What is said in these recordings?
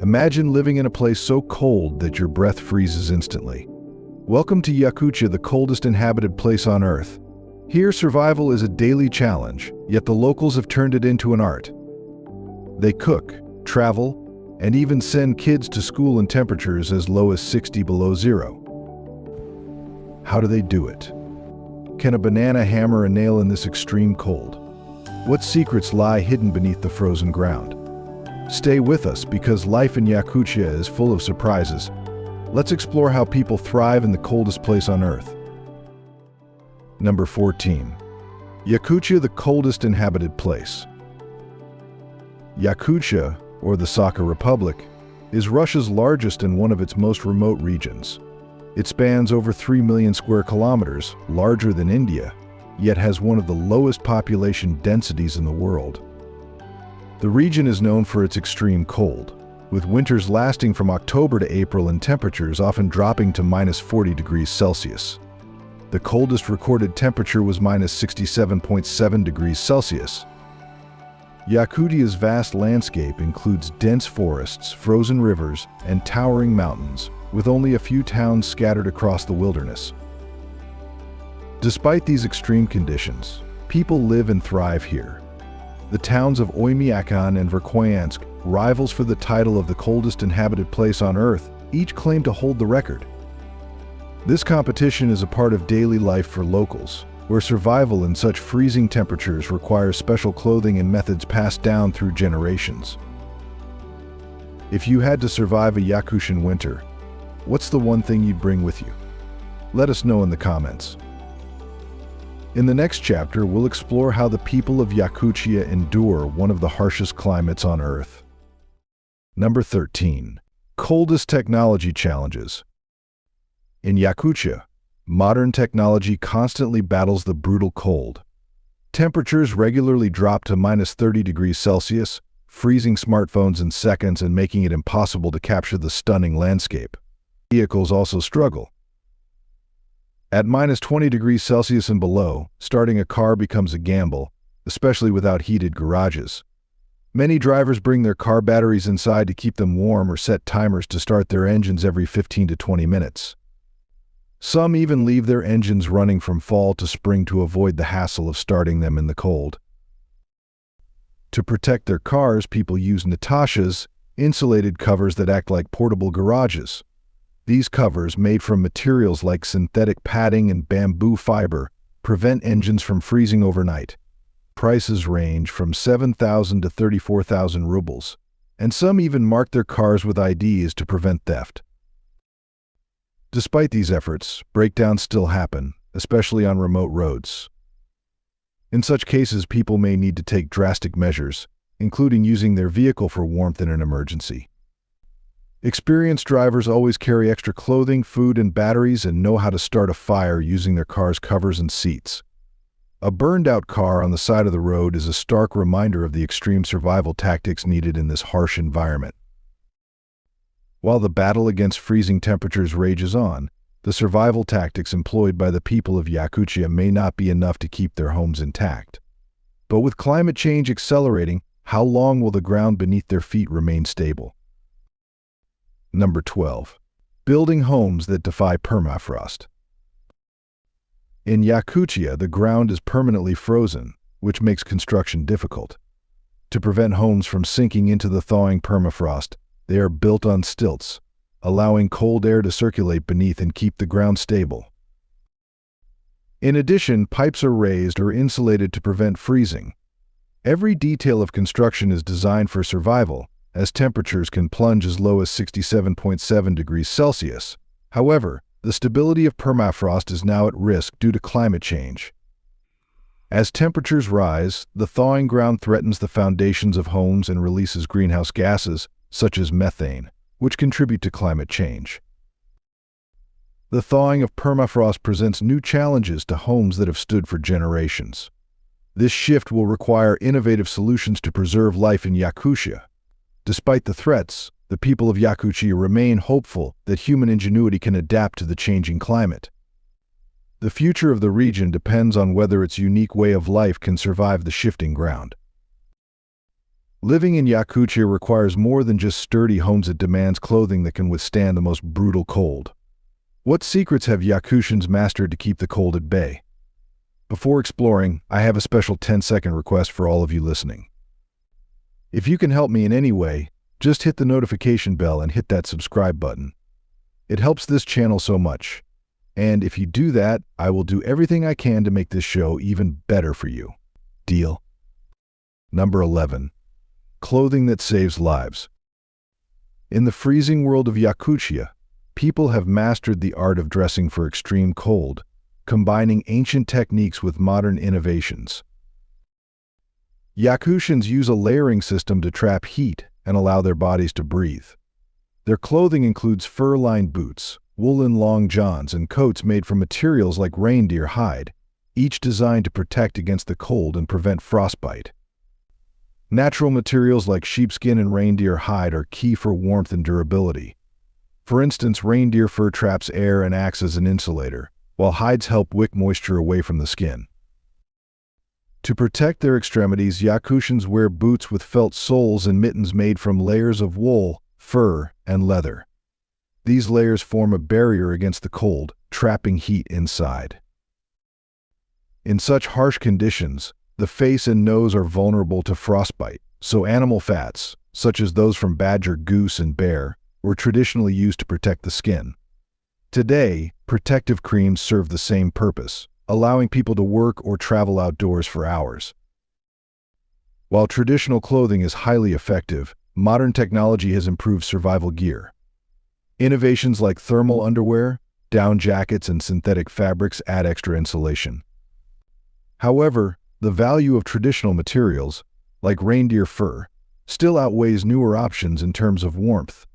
Imagine living in a place so cold that your breath freezes instantly. Welcome to Yakutia, the coldest inhabited place on Earth. Here, survival is a daily challenge, yet the locals have turned it into an art. They cook, travel, and even send kids to school in temperatures as low as 60 below zero. How do they do it? Can a banana hammer a nail in this extreme cold? What secrets lie hidden beneath the frozen ground? Stay with us because life in Yakutia is full of surprises. Let's explore how people thrive in the coldest place on Earth. Number 14. Yakutia-The Coldest Inhabited Place. Yakutia, or the Sakha Republic, is Russia's largest and one of its most remote regions. It spans over 3 million square kilometers, larger than India, yet has one of the lowest population densities in the world. The region is known for its extreme cold, with winters lasting from October to April and temperatures often dropping to -40 degrees Celsius. The coldest recorded temperature was -67.7 degrees Celsius. Yakutia's vast landscape includes dense forests, frozen rivers, and towering mountains, with only a few towns scattered across the wilderness. Despite these extreme conditions, people live and thrive here. The towns of Oymyakon and Verkhoyansk, rivals for the title of the coldest inhabited place on Earth, each claim to hold the record. This competition is a part of daily life for locals, where survival in such freezing temperatures requires special clothing and methods passed down through generations. If you had to survive a Yakutian winter, what's the one thing you'd bring with you? Let us know in the comments. In the next chapter, we'll explore how the people of Yakutia endure one of the harshest climates on Earth. Number 13. Coldest Technology Challenges. In Yakutia, modern technology constantly battles the brutal cold. Temperatures regularly drop to -30 degrees Celsius, freezing smartphones in seconds and making it impossible to capture the stunning landscape. Vehicles also struggle. At -20 degrees Celsius and below, starting a car becomes a gamble, especially without heated garages. Many drivers bring their car batteries inside to keep them warm or set timers to start their engines every 15 to 20 minutes. Some even leave their engines running from fall to spring to avoid the hassle of starting them in the cold. To protect their cars, people use Natashas, insulated covers that act like portable garages. These covers, made from materials like synthetic padding and bamboo fiber, prevent engines from freezing overnight. Prices range from 7,000 to 34,000 rubles, and some even mark their cars with IDs to prevent theft. Despite these efforts, breakdowns still happen, especially on remote roads. In such cases, people may need to take drastic measures, including using their vehicle for warmth in an emergency. Experienced drivers always carry extra clothing, food, and batteries and know how to start a fire using their car's covers and seats. A burned-out car on the side of the road is a stark reminder of the extreme survival tactics needed in this harsh environment. While the battle against freezing temperatures rages on, the survival tactics employed by the people of Yakutia may not be enough to keep their homes intact. But with climate change accelerating, how long will the ground beneath their feet remain stable? Number 12. Building homes that defy permafrost. In Yakutia, the ground is permanently frozen, which makes construction difficult. To prevent homes from sinking into the thawing permafrost, they are built on stilts, allowing cold air to circulate beneath and keep the ground stable. In addition, pipes are raised or insulated to prevent freezing. Every detail of construction is designed for survival, as temperatures can plunge as low as 67.7 degrees Celsius. However, the stability of permafrost is now at risk due to climate change. As temperatures rise, the thawing ground threatens the foundations of homes and releases greenhouse gases, such as methane, which contribute to climate change. The thawing of permafrost presents new challenges to homes that have stood for generations. This shift will require innovative solutions to preserve life in Yakutia. Despite the threats, the people of Yakutia remain hopeful that human ingenuity can adapt to the changing climate. The future of the region depends on whether its unique way of life can survive the shifting ground. Living in Yakutia requires more than just sturdy homes. It demands clothing that can withstand the most brutal cold. What secrets have Yakutians mastered to keep the cold at bay? Before exploring, I have a special 10-second request for all of you listening. If you can help me in any way, just hit the notification bell and hit that subscribe button. It helps this channel so much. And if you do that, I will do everything I can to make this show even better for you. Deal? Number 11. Clothing that saves lives. In the freezing world of Yakutia, people have mastered the art of dressing for extreme cold, combining ancient techniques with modern innovations. Yakutians use a layering system to trap heat and allow their bodies to breathe. Their clothing includes fur-lined boots, woolen long johns, and coats made from materials like reindeer hide, each designed to protect against the cold and prevent frostbite. Natural materials like sheepskin and reindeer hide are key for warmth and durability. For instance, reindeer fur traps air and acts as an insulator, while hides help wick moisture away from the skin. To protect their extremities, Yakutians wear boots with felt soles and mittens made from layers of wool, fur, and leather. These layers form a barrier against the cold, trapping heat inside. In such harsh conditions, the face and nose are vulnerable to frostbite, so animal fats, such as those from badger, goose, and bear, were traditionally used to protect the skin. Today, protective creams serve the same purpose, allowing people to work or travel outdoors for hours. While traditional clothing is highly effective, modern technology has improved survival gear. Innovations like thermal underwear, down jackets, and synthetic fabrics add extra insulation. However, the value of traditional materials, like reindeer fur, still outweighs newer options in terms of warmth.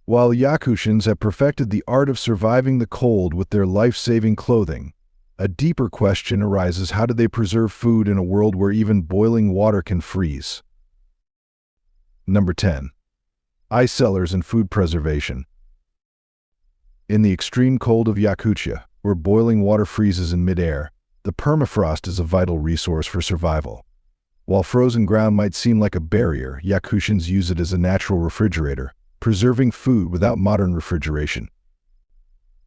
While Yakutians have perfected the art of surviving the cold with their life-saving clothing, a deeper question arises: how do they preserve food in a world where even boiling water can freeze? Number 10. Ice cellars and food preservation. In the extreme cold of Yakutia, where boiling water freezes in midair, the permafrost is a vital resource for survival. While frozen ground might seem like a barrier, Yakutians use it as a natural refrigerator, preserving food without modern refrigeration.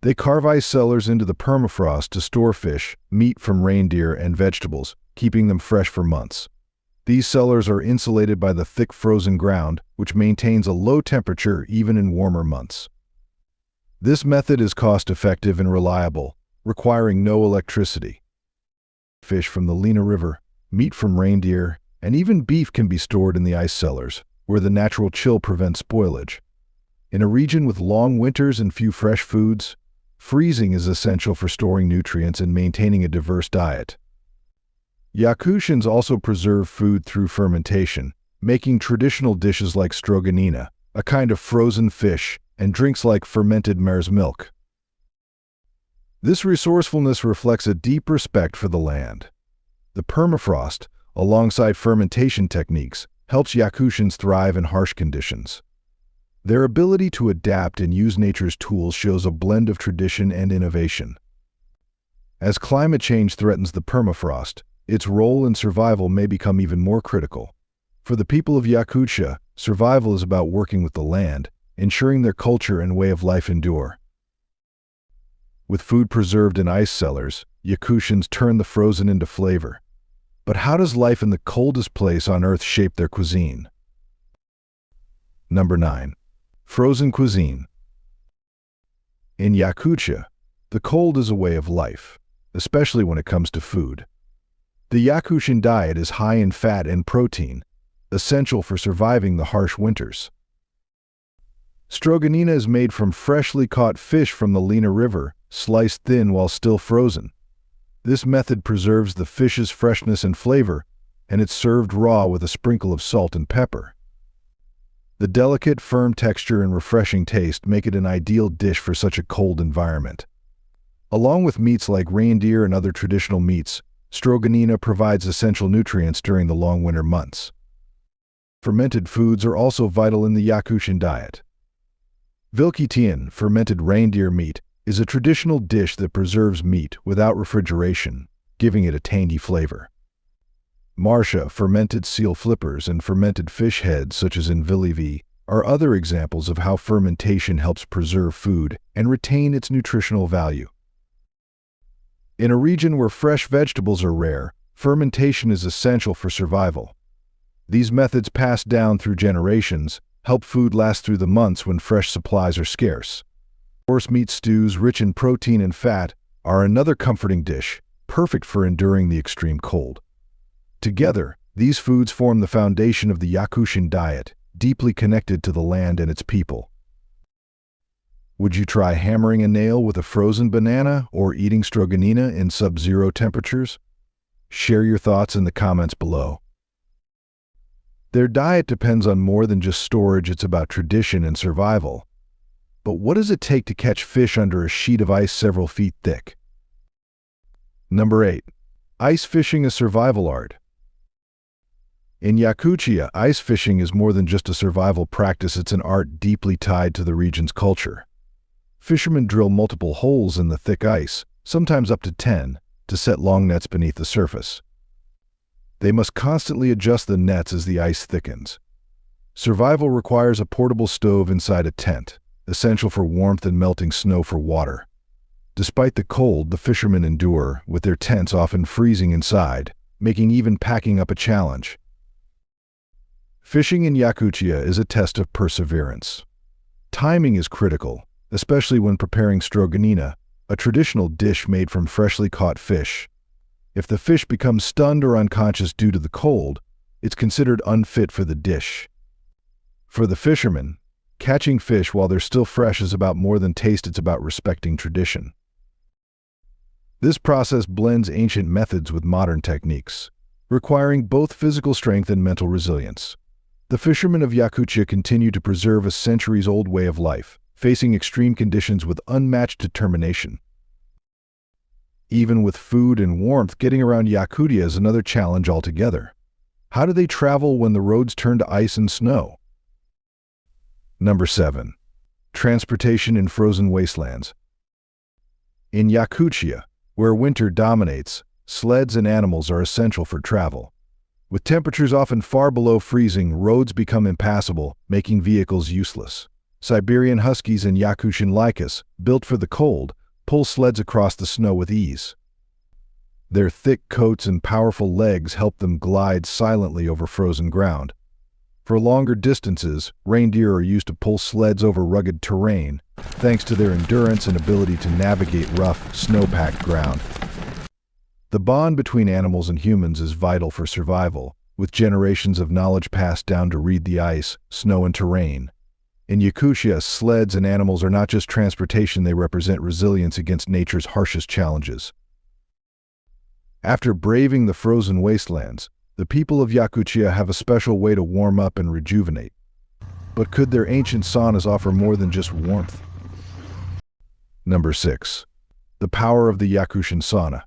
They carve ice cellars into the permafrost to store fish, meat from reindeer, and vegetables, keeping them fresh for months. These cellars are insulated by the thick frozen ground, which maintains a low temperature even in warmer months. This method is cost-effective and reliable, requiring no electricity. Fish from the Lena River, meat from reindeer, and even beef can be stored in the ice cellars, where the natural chill prevents spoilage. In a region with long winters and few fresh foods, freezing is essential for storing nutrients and maintaining a diverse diet. Yakutians also preserve food through fermentation, making traditional dishes like stroganina, a kind of frozen fish, and drinks like fermented mare's milk. This resourcefulness reflects a deep respect for the land. The permafrost, alongside fermentation techniques, helps Yakutians thrive in harsh conditions. Their ability to adapt and use nature's tools shows a blend of tradition and innovation. As climate change threatens the permafrost, its role in survival may become even more critical. For the people of Yakutia, survival is about working with the land, ensuring their culture and way of life endure. With food preserved in ice cellars, Yakutians turn the frozen into flavor. But how does life in the coldest place on Earth shape their cuisine? Number 9. Frozen cuisine. In Yakutia, the cold is a way of life, especially when it comes to food. The Yakutian diet is high in fat and protein, essential for surviving the harsh winters. Stroganina is made from freshly caught fish from the Lena River, sliced thin while still frozen. This method preserves the fish's freshness and flavor, and it's served raw with a sprinkle of salt and pepper. The delicate, firm texture and refreshing taste make it an ideal dish for such a cold environment. Along with meats like reindeer and other traditional meats, stroganina provides essential nutrients during the long winter months. Fermented foods are also vital in the Yakutian diet. Yakutian, fermented reindeer meat, is a traditional dish that preserves meat without refrigeration, giving it a tangy flavor. Marcia, fermented seal flippers, and fermented fish heads such as in Villivi are other examples of how fermentation helps preserve food and retain its nutritional value. In a region where fresh vegetables are rare, fermentation is essential for survival. These methods passed down through generations help food last through the months when fresh supplies are scarce. Horse meat stews rich in protein and fat are another comforting dish, perfect for enduring the extreme cold. Together, these foods form the foundation of the Yakutian diet, deeply connected to the land and its people. Would you try hammering a nail with a frozen banana or eating stroganina in sub-zero temperatures? Share your thoughts in the comments below. Their diet depends on more than just storage, it's about tradition and survival. But what does it take to catch fish under a sheet of ice several feet thick? Number 8. Ice fishing, a survival art. In Yakutia, ice fishing is more than just a survival practice, it's an art deeply tied to the region's culture. Fishermen drill multiple holes in the thick ice, sometimes up to 10, to set long nets beneath the surface. They must constantly adjust the nets as the ice thickens. Survival requires a portable stove inside a tent, essential for warmth and melting snow for water. Despite the cold the fishermen endure, with their tents often freezing inside, making even packing up a challenge. Fishing in Yakutia is a test of perseverance. Timing is critical, especially when preparing stroganina, a traditional dish made from freshly caught fish. If the fish becomes stunned or unconscious due to the cold, it's considered unfit for the dish. For the fishermen, catching fish while they're still fresh is about more than taste, it's about respecting tradition. This process blends ancient methods with modern techniques, requiring both physical strength and mental resilience. The fishermen of Yakutia continue to preserve a centuries-old way of life, facing extreme conditions with unmatched determination. Even with food and warmth, getting around Yakutia is another challenge altogether. How do they travel when the roads turn to ice and snow? Number 7. Transportation in frozen wastelands. In Yakutia, where winter dominates, sleds and animals are essential for travel. With temperatures often far below freezing, roads become impassable, making vehicles useless. Siberian huskies and Yakutian lycas, built for the cold, pull sleds across the snow with ease. Their thick coats and powerful legs help them glide silently over frozen ground. For longer distances, reindeer are used to pull sleds over rugged terrain, thanks to their endurance and ability to navigate rough, snow-packed ground. The bond between animals and humans is vital for survival, with generations of knowledge passed down to read the ice, snow, and terrain. In Yakutia, sleds and animals are not just transportation, they represent resilience against nature's harshest challenges. After braving the frozen wastelands, the people of Yakutia have a special way to warm up and rejuvenate. But could their ancient saunas offer more than just warmth? Number 6. The power of the Yakutian sauna.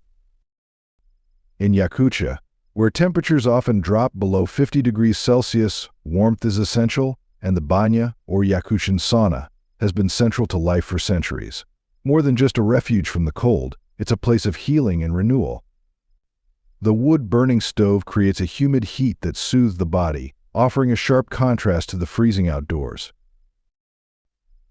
In Yakutia, where temperatures often drop below 50 degrees Celsius, warmth is essential, and the banya, or Yakutian sauna, has been central to life for centuries. More than just a refuge from the cold, it's a place of healing and renewal. The wood-burning stove creates a humid heat that soothes the body, offering a sharp contrast to the freezing outdoors.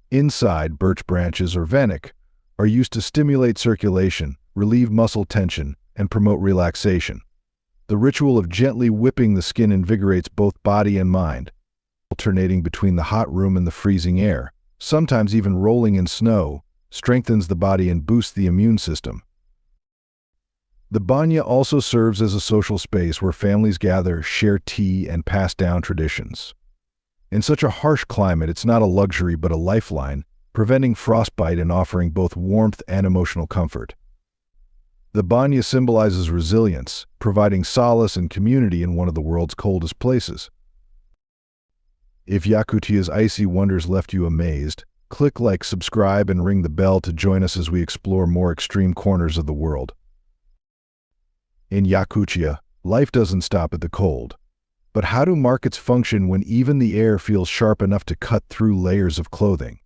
Inside, birch branches or venik are used to stimulate circulation, relieve muscle tension, and promote relaxation. The ritual of gently whipping the skin invigorates both body and mind, alternating between the hot room and the freezing air, sometimes even rolling in snow, strengthens the body and boosts the immune system. The banya also serves as a social space where families gather, share tea, and pass down traditions. In such a harsh climate, it's not a luxury but a lifeline, preventing frostbite and offering both warmth and emotional comfort. The banya symbolizes resilience, providing solace and community in one of the world's coldest places. If Yakutia's icy wonders left you amazed, click like, subscribe, and ring the bell to join us as we explore more extreme corners of the world. In Yakutia, life doesn't stop at the cold. But how do markets function when even the air feels sharp enough to cut through layers of clothing?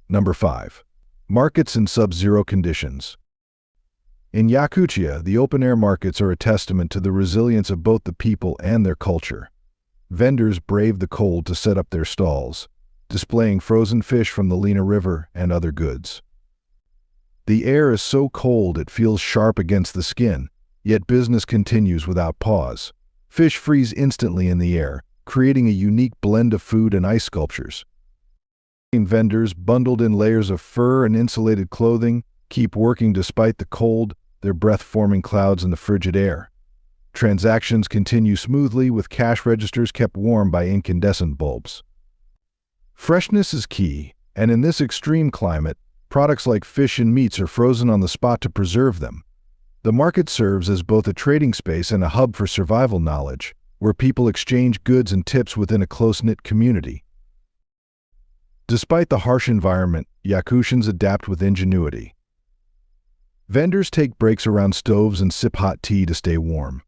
Number 5. Markets in sub-zero conditions. In Yakutia, the open-air markets are a testament to the resilience of both the people and their culture. Vendors brave the cold to set up their stalls, displaying frozen fish from the Lena River and other goods. The air is so cold it feels sharp against the skin, yet business continues without pause. Fish freeze instantly in the air, creating a unique blend of food and ice sculptures. Vendors, bundled in layers of fur and insulated clothing, keep working despite the cold, their breath forming clouds in the frigid air. Transactions continue smoothly, with cash registers kept warm by incandescent bulbs. Freshness is key, and in this extreme climate, products like fish and meats are frozen on the spot to preserve them. The market serves as both a trading space and a hub for survival knowledge, where people exchange goods and tips within a close-knit community. Despite the harsh environment, Yakutians adapt with ingenuity. Vendors take breaks around stoves and sip hot tea to stay warm.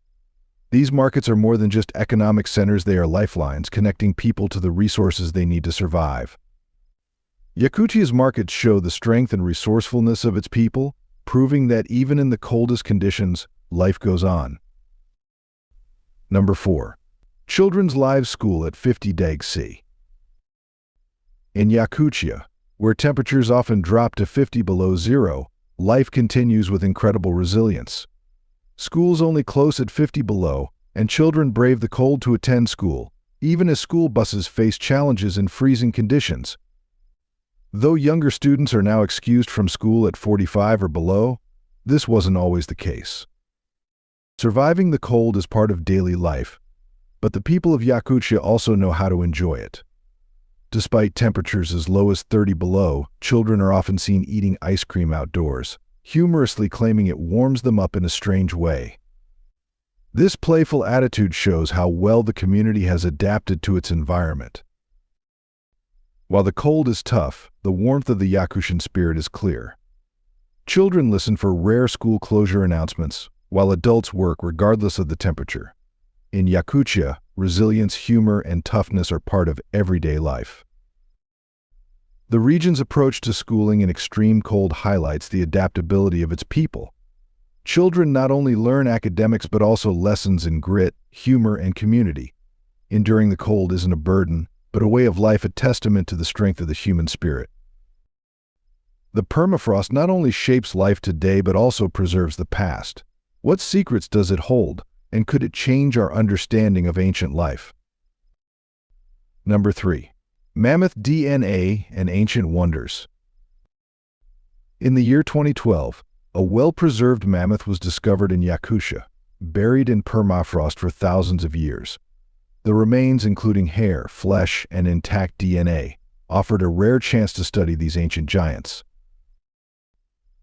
These markets are more than just economic centers, they are lifelines, connecting people to the resources they need to survive. Yakutia's markets show the strength and resourcefulness of its people, proving that even in the coldest conditions, life goes on. Number 4. Children's Live School at 50 deg C. In Yakutia, where temperatures often drop to 50 below zero, life continues with incredible resilience. Schools only close at 50 below, and children brave the cold to attend school, even as school buses face challenges in freezing conditions. Though younger students are now excused from school at 45 or below, this wasn't always the case. Surviving the cold is part of daily life, but the people of Yakutia also know how to enjoy it. Despite temperatures as low as 30 below, children are often seen eating ice cream outdoors, humorously claiming it warms them up in a strange way. This playful attitude shows how well the community has adapted to its environment. While the cold is tough, the warmth of the Yakutian spirit is clear. Children listen for rare school closure announcements, while adults work regardless of the temperature. In Yakutia, resilience, humor, and toughness are part of everyday life. The region's approach to schooling in extreme cold highlights the adaptability of its people. Children not only learn academics but also lessons in grit, humor, and community. Enduring the cold isn't a burden, but a way of life, a testament to the strength of the human spirit. The permafrost not only shapes life today but also preserves the past. What secrets does it hold, and could it change our understanding of ancient life? Number 3. Mammoth DNA and Ancient Wonders. In the year 2012, a well-preserved mammoth was discovered in Yakutia, buried in permafrost for thousands of years. The remains, including hair, flesh, and intact DNA, offered a rare chance to study these ancient giants.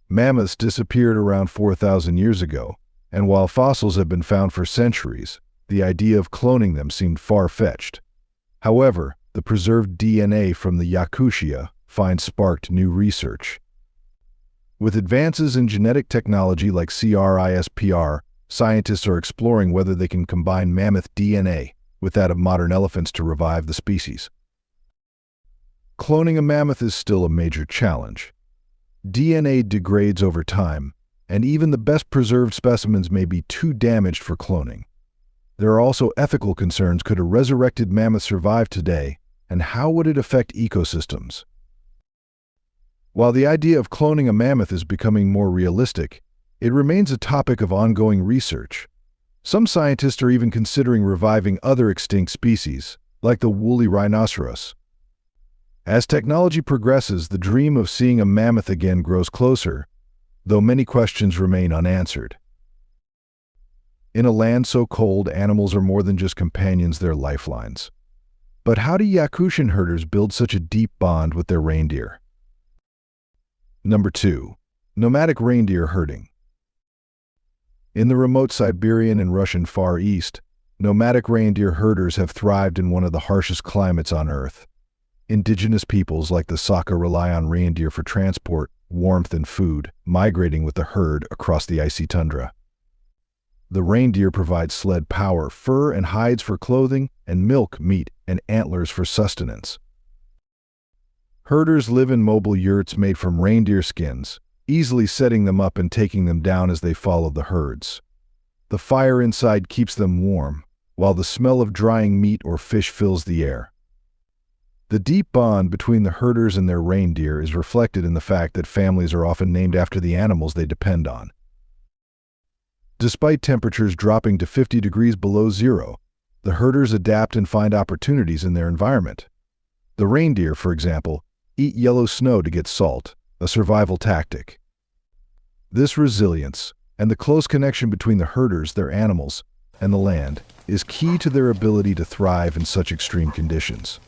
Mammoths disappeared around 4,000 years ago, and while fossils have been found for centuries, the idea of cloning them seemed far-fetched. However, the preserved DNA from the Yakutia finds sparked new research. With advances in genetic technology like CRISPR, scientists are exploring whether they can combine mammoth DNA with that of modern elephants to revive the species. Cloning a mammoth is still a major challenge. DNA degrades over time, and even the best preserved specimens may be too damaged for cloning. There are also ethical concerns. Could a resurrected mammoth survive today, and how would it affect ecosystems? While the idea of cloning a mammoth is becoming more realistic, it remains a topic of ongoing research. Some scientists are even considering reviving other extinct species, like the woolly rhinoceros. As technology progresses, the dream of seeing a mammoth again grows closer, though many questions remain unanswered. In a land so cold, animals are more than just companions, they're lifelines. But how do Yakutian herders build such a deep bond with their reindeer? Number 2. Nomadic reindeer herding. In the remote Siberian and Russian Far East, nomadic reindeer herders have thrived in one of the harshest climates on Earth. Indigenous peoples like the Sauna rely on reindeer for transport, warmth, and food, migrating with the herd across the icy tundra. The reindeer provide sled power, fur and hides for clothing, and milk, meat, and antlers for sustenance. Herders live in mobile yurts made from reindeer skins, easily setting them up and taking them down as they follow the herds. The fire inside keeps them warm, while the smell of drying meat or fish fills the air. The deep bond between the herders and their reindeer is reflected in the fact that families are often named after the animals they depend on. Despite temperatures dropping to 50 degrees below zero, the herders adapt and find opportunities in their environment. The reindeer, for example, eat yellow snow to get salt, a survival tactic. This resilience, and the close connection between the herders, their animals, and the land, is key to their ability to thrive in such extreme conditions.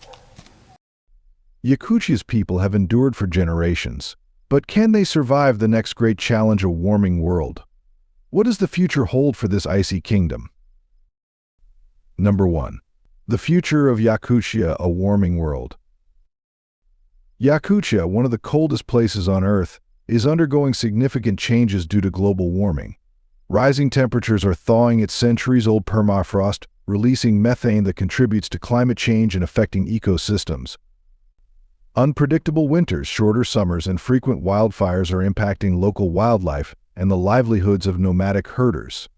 Yakutia's people have endured for generations, but can they survive the next great challenge, a warming world? What does the future hold for this icy kingdom? Number 1. The future of Yakutia, a warming world. Yakutia, one of the coldest places on Earth, is undergoing significant changes due to global warming. Rising temperatures are thawing its centuries-old permafrost, releasing methane that contributes to climate change and affecting ecosystems. Unpredictable winters, shorter summers, and frequent wildfires are impacting local wildlife and the livelihoods of nomadic herders.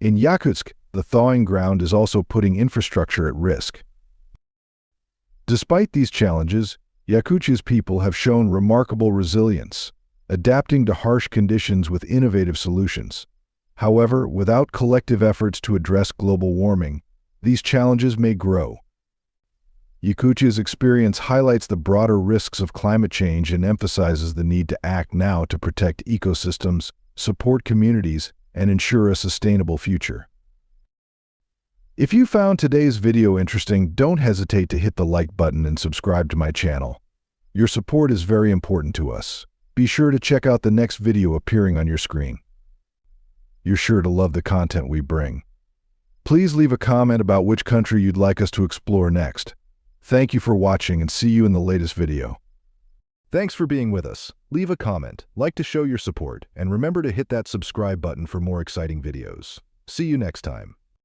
In Yakutsk, the thawing ground is also putting infrastructure at risk. Despite these challenges, Yakutia's people have shown remarkable resilience, adapting to harsh conditions with innovative solutions. However, without collective efforts to address global warming, these challenges may grow. Yakutia's experience highlights the broader risks of climate change and emphasizes the need to act now to protect ecosystems, support communities, and ensure a sustainable future. If you found today's video interesting, don't hesitate to hit the like button and subscribe to my channel. Your support is very important to us. Be sure to check out the next video appearing on your screen. You're sure to love the content we bring. Please leave a comment about which country you'd like us to explore next. Thank you for watching and see you in the latest video. Thanks for being with us. Leave a comment, like to show your support, and remember to hit that subscribe button for more exciting videos. See you next time.